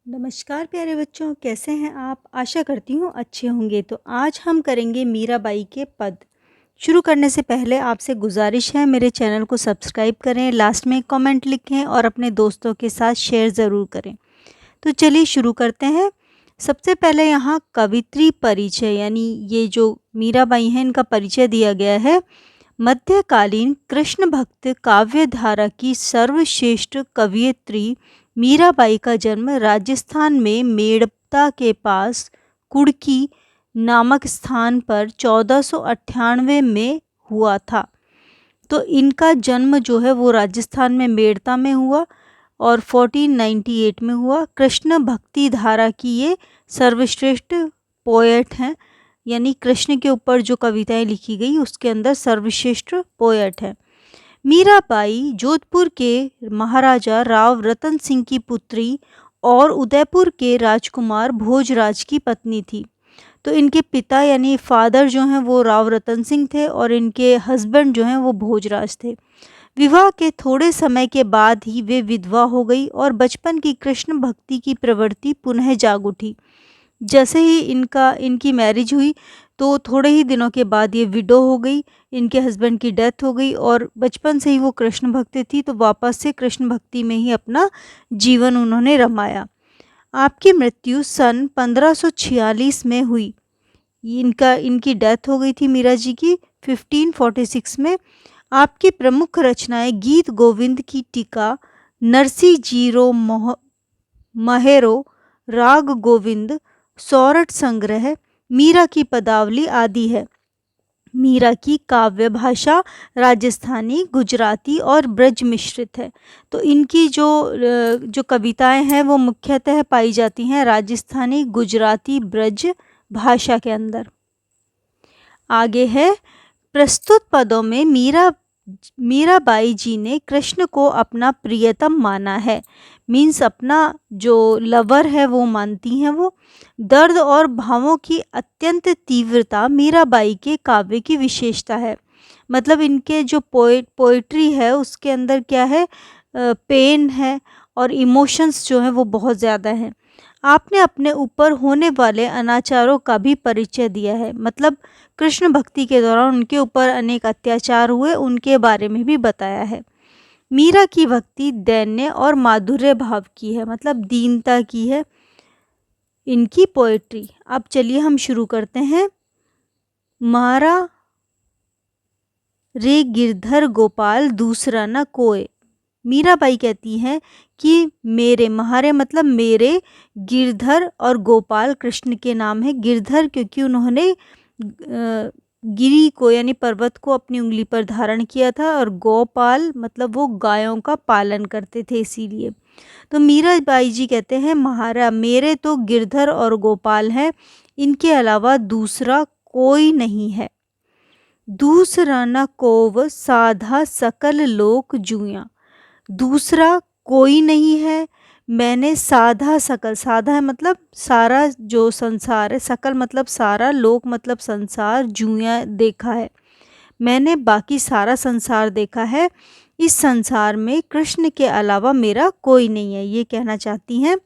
नमस्कार प्यारे बच्चों, कैसे हैं आप? आशा करती हूँ अच्छे होंगे। तो आज हम करेंगे मीराबाई के पद। शुरू करने से पहले आपसे गुजारिश है, मेरे चैनल को सब्सक्राइब करें, लास्ट में कमेंट लिखें और अपने दोस्तों के साथ शेयर ज़रूर करें। तो चलिए शुरू करते हैं। सबसे पहले यहाँ कवित्री परिचय यानी ये जो मीराबाई हैं इनका परिचय दिया गया है। मध्यकालीन कृष्ण भक्त काव्य धारा की सर्वश्रेष्ठ कवयित्री मीराबाई का जन्म राजस्थान में मेड़ता के पास कुड़की नामक स्थान पर 1498 में हुआ था। तो इनका जन्म जो है वो राजस्थान में मेड़ता में हुआ और 1498 में हुआ। कृष्ण भक्ति धारा की ये सर्वश्रेष्ठ पोएट हैं, यानी कृष्ण के ऊपर जो कविताएं लिखी गई उसके अंदर सर्वश्रेष्ठ पोएट है। मीराबाई जोधपुर के महाराजा राव रतन सिंह की पुत्री और उदयपुर के राजकुमार भोजराज की पत्नी थी। तो इनके पिता यानी फादर जो हैं वो राव रतन सिंह थे और इनके हस्बैंड जो हैं वो भोजराज थे। विवाह के थोड़े समय के बाद ही वे विधवा हो गई और बचपन की कृष्ण भक्ति की प्रवृत्ति पुनः जाग उठी। जैसे ही इनकी मैरिज हुई तो थोड़े ही दिनों के बाद ये विडो हो गई, इनके हस्बैंड की डेथ हो गई और बचपन से ही वो कृष्ण भक्त थी, तो वापस से कृष्ण भक्ति में ही अपना जीवन उन्होंने रमाया। आपकी मृत्यु सन 1546 में हुई। इनकी डेथ हो गई थी मीरा जी की 1546 में। आपकी प्रमुख रचनाएं गीत गोविंद की टीका, नरसी जीरो महेरो, राग गोविंद, सौरठ संग्रह, मीरा की पदावली आदि है। मीरा की काव्य भाषा राजस्थानी, गुजराती और ब्रज मिश्रित है। तो इनकी जो कविताएं हैं वो मुख्यतः पाई जाती हैं राजस्थानी, गुजराती, ब्रज भाषा के अंदर। आगे है प्रस्तुत पदों में मीराबाई जी ने कृष्ण को अपना प्रियतम माना है। मीन्स अपना जो लवर है वो मानती हैं वो। दर्द और भावों की अत्यंत तीव्रता मीराबाई के काव्य की विशेषता है। मतलब इनके जो पोइट्री है उसके अंदर क्या है, पेन है और इमोशंस जो हैं वो बहुत ज़्यादा हैं। आपने अपने ऊपर होने वाले अनाचारों का भी परिचय दिया है। मतलब कृष्ण भक्ति के दौरान उनके ऊपर अनेक अत्याचार हुए, उनके बारे में भी बताया है। मीरा की भक्ति दैन्य और माधुर्य भाव की है, मतलब दीनता की है इनकी पोएट्री। अब चलिए हम शुरू करते हैं। मारा रे गिरधर गोपाल दूसरा न कोय। मीराबाई कहती हैं कि मेरे, महारे मतलब मेरे, गिरधर और गोपाल कृष्ण के नाम है। गिरधर क्योंकि उन्होंने गिरी को यानी पर्वत को अपनी उंगली पर धारण किया था और गोपाल मतलब वो गायों का पालन करते थे, इसीलिए। तो मीराबाई जी कहते हैं महारा मेरे तो गिरधर और गोपाल हैं, इनके अलावा दूसरा कोई नहीं है। दूसरा न कोव साधा सकल लोक जुया। दूसरा कोई नहीं है, मैंने साधा सकल, साधा है मतलब सारा जो संसार है, सकल मतलब सारा, लोक मतलब संसार, जुया देखा है। मैंने बाकी सारा संसार देखा है, इस संसार में कृष्ण के अलावा मेरा कोई नहीं है, ये कहना चाहती हैं।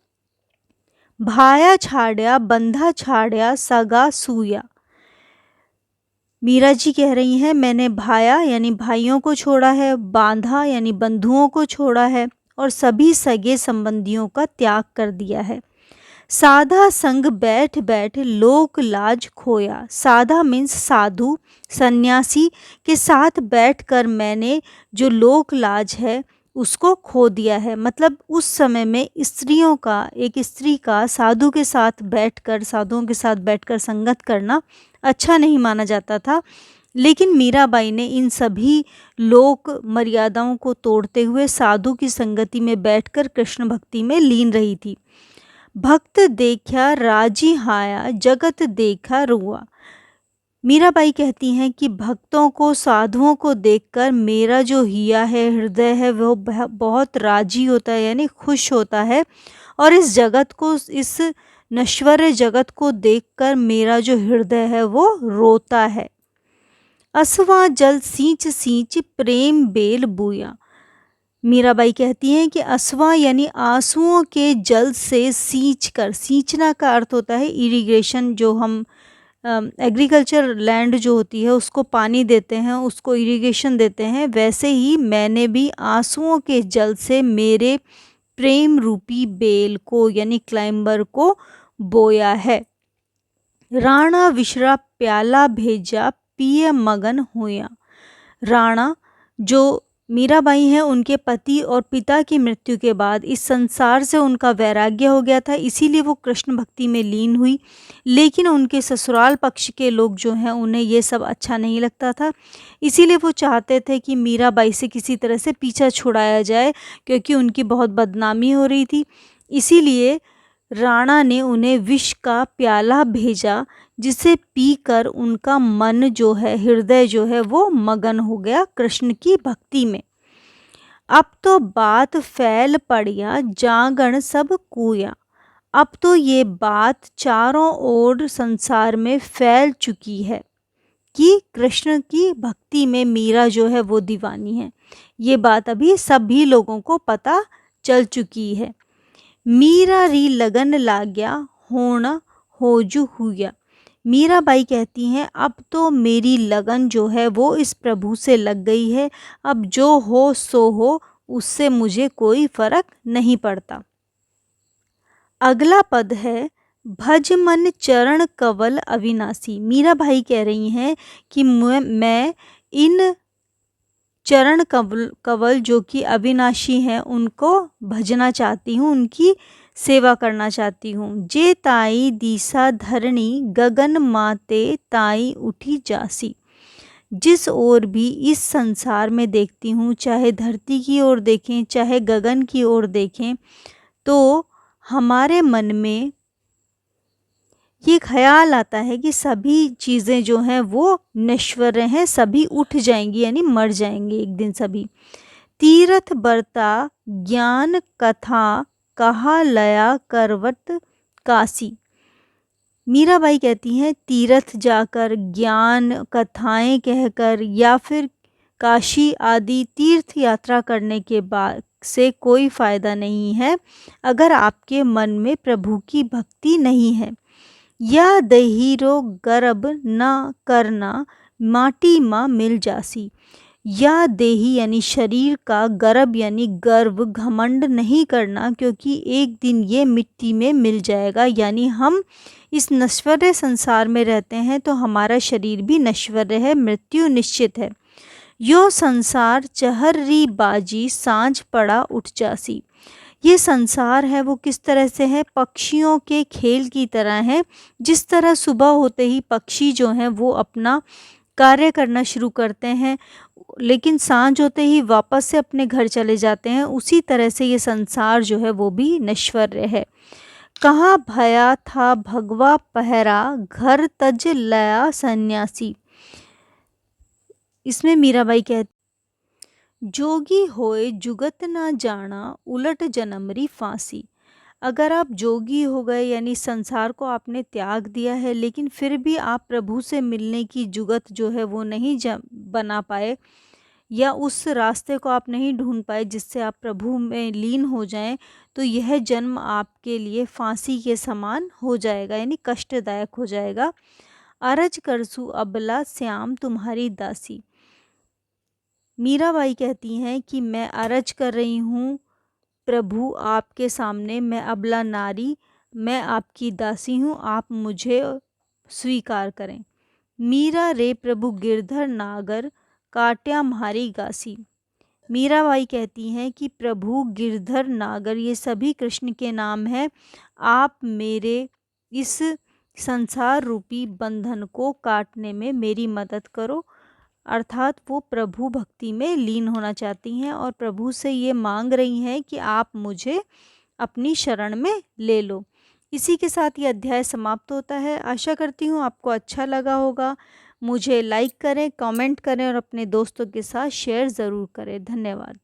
भाया छाड़या बंधा छाड़या सगा सूया। मीरा जी कह रही हैं मैंने भाया यानी भाइयों को छोड़ा है, बांधा यानी बंधुओं को छोड़ा है और सभी सगे संबंधियों का त्याग कर दिया है। साधा संग बैठ बैठ लोक लाज खोया। साधा मीन्स साधु, सन्यासी के साथ बैठकर मैंने जो लोक लाज है उसको खो दिया है। मतलब उस समय में स्त्रियों का, एक स्त्री का साधुओं के साथ बैठकर संगत करना अच्छा नहीं माना जाता था। लेकिन मीराबाई ने इन सभी लोक मर्यादाओं को तोड़ते हुए साधु की संगति में बैठकर कृष्ण भक्ति में लीन रही थी। भक्त देखा राजी हाया, जगत देखा रुआ। मीराबाई कहती हैं कि भक्तों को, साधुओं को देखकर मेरा जो हिया है, हृदय है, वो बहुत राजी होता है यानी खुश होता है। और इस जगत को, इस नश्वर जगत को देखकर मेरा जो हृदय है वो रोता है। असवा जल सींच सींच प्रेम बेल बुया। मीराबाई कहती हैं कि अस्वा यानी आंसुओं के जल से सींच कर, सींचना का अर्थ होता है इरिगेशन, जो हम एग्रीकल्चर लैंड जो होती है उसको पानी देते हैं, उसको इरिगेशन देते हैं, वैसे ही मैंने भी आंसुओं के जल से मेरे प्रेम रूपी बेल को यानी क्लाइंबर को बोया है। राणा विश्रा प्याला भेजा पिय मगन होया। राणा जो मीराबाई हैं, उनके पति और पिता की मृत्यु के बाद इस संसार से उनका वैराग्य हो गया था, इसीलिए वो कृष्ण भक्ति में लीन हुई। लेकिन उनके ससुराल पक्ष के लोग जो हैं, उन्हें ये सब अच्छा नहीं लगता था, इसीलिए वो चाहते थे कि मीराबाई से किसी तरह से पीछा छुड़ाया जाए, क्योंकि उनकी बहुत बदनामी हो रही थी। इसीलिए राणा ने उन्हें विष का प्याला भेजा, जिसे पीकर उनका मन जो है, हृदय जो है, वो मगन हो गया कृष्ण की भक्ति में। अब तो बात फैल पड़िया जागण सब कूया। अब तो ये बात चारों ओर संसार में फैल चुकी है कि कृष्ण की भक्ति में मीरा जो है वो दीवानी है। ये बात अभी सभी लोगों को पता चल चुकी है। मीरा री लगन लाग्या होना होजू हुआ। मीराबाई कहती हैं अब तो मेरी लगन जो है वो इस प्रभु से लग गई है, अब जो हो सो हो, उससे मुझे कोई फर्क नहीं पड़ता। अगला पद है भज मन चरण कवल अविनाशी। मीराबाई कह रही हैं कि मैं इन चरण कवल जो कि अविनाशी हैं उनको भजना चाहती हूँ, उनकी सेवा करना चाहती हूँ। जे ताई दिशा धरणी गगन माते ताई उठी जासी। जिस ओर भी इस संसार में देखती हूँ, चाहे धरती की ओर देखें चाहे गगन की ओर देखें, तो हमारे मन में ये ख्याल आता है कि सभी चीज़ें जो हैं वो नश्वर हैं, सभी उठ जाएंगी यानी मर जाएंगे एक दिन सभी। तीर्थ बरता ज्ञान कथा कहा लया करवट काशी। मीराबाई कहती हैं तीर्थ जाकर, ज्ञान कथाएं कहकर या फिर काशी आदि तीर्थ यात्रा करने के बाद से कोई फ़ायदा नहीं है अगर आपके मन में प्रभु की भक्ति नहीं है। या दहीरो गर्भ न करना माटी माँ मिल जासी। या देही यानी शरीर का, गर्भ यानी गर्व, घमंड नहीं करना, क्योंकि एक दिन ये मिट्टी में मिल जाएगा। यानी हम इस नश्वर संसार में रहते हैं तो हमारा शरीर भी नश्वर है, मृत्यु निश्चित है। यो संसार चहर्री बाजी सांझ पड़ा उठ जासी। ये संसार है वो किस तरह से है, पक्षियों के खेल की तरह है। जिस तरह सुबह होते ही पक्षी जो हैं वो अपना कार्य करना शुरू करते हैं, लेकिन सांझ होते ही वापस से अपने घर चले जाते हैं, उसी तरह से ये संसार जो है वो भी नश्वर है। कहाँ भया था भगवा पहरा घर तज लया सन्यासी। इसमें मीराबाई कहती जोगी होए जुगत ना जाना उलट जन्मरी फांसी। अगर आप जोगी हो गए यानी संसार को आपने त्याग दिया है, लेकिन फिर भी आप प्रभु से मिलने की जुगत जो है वो नहीं बना पाए, या उस रास्ते को आप नहीं ढूंढ पाए जिससे आप प्रभु में लीन हो जाएं, तो यह जन्म आपके लिए फांसी के समान हो जाएगा यानी कष्टदायक हो जाएगा। अरज करसू अबला श्याम तुम्हारी दासी। मीराबाई कहती हैं कि मैं अरज कर रही हूँ प्रभु आपके सामने, मैं अबला नारी, मैं आपकी दासी हूँ, आप मुझे स्वीकार करें। मीरा रे प्रभु गिरधर नागर काट्या म्हारी गासी। मीराबाई कहती हैं कि प्रभु गिरधर नागर ये सभी कृष्ण के नाम हैं, आप मेरे इस संसार रूपी बंधन को काटने में मेरी मदद करो। अर्थात वो प्रभु भक्ति में लीन होना चाहती हैं और प्रभु से ये मांग रही हैं कि आप मुझे अपनी शरण में ले लो। इसी के साथ ये अध्याय समाप्त होता है। आशा करती हूँ आपको अच्छा लगा होगा। मुझे लाइक करें, कमेंट करें और अपने दोस्तों के साथ शेयर ज़रूर करें। धन्यवाद।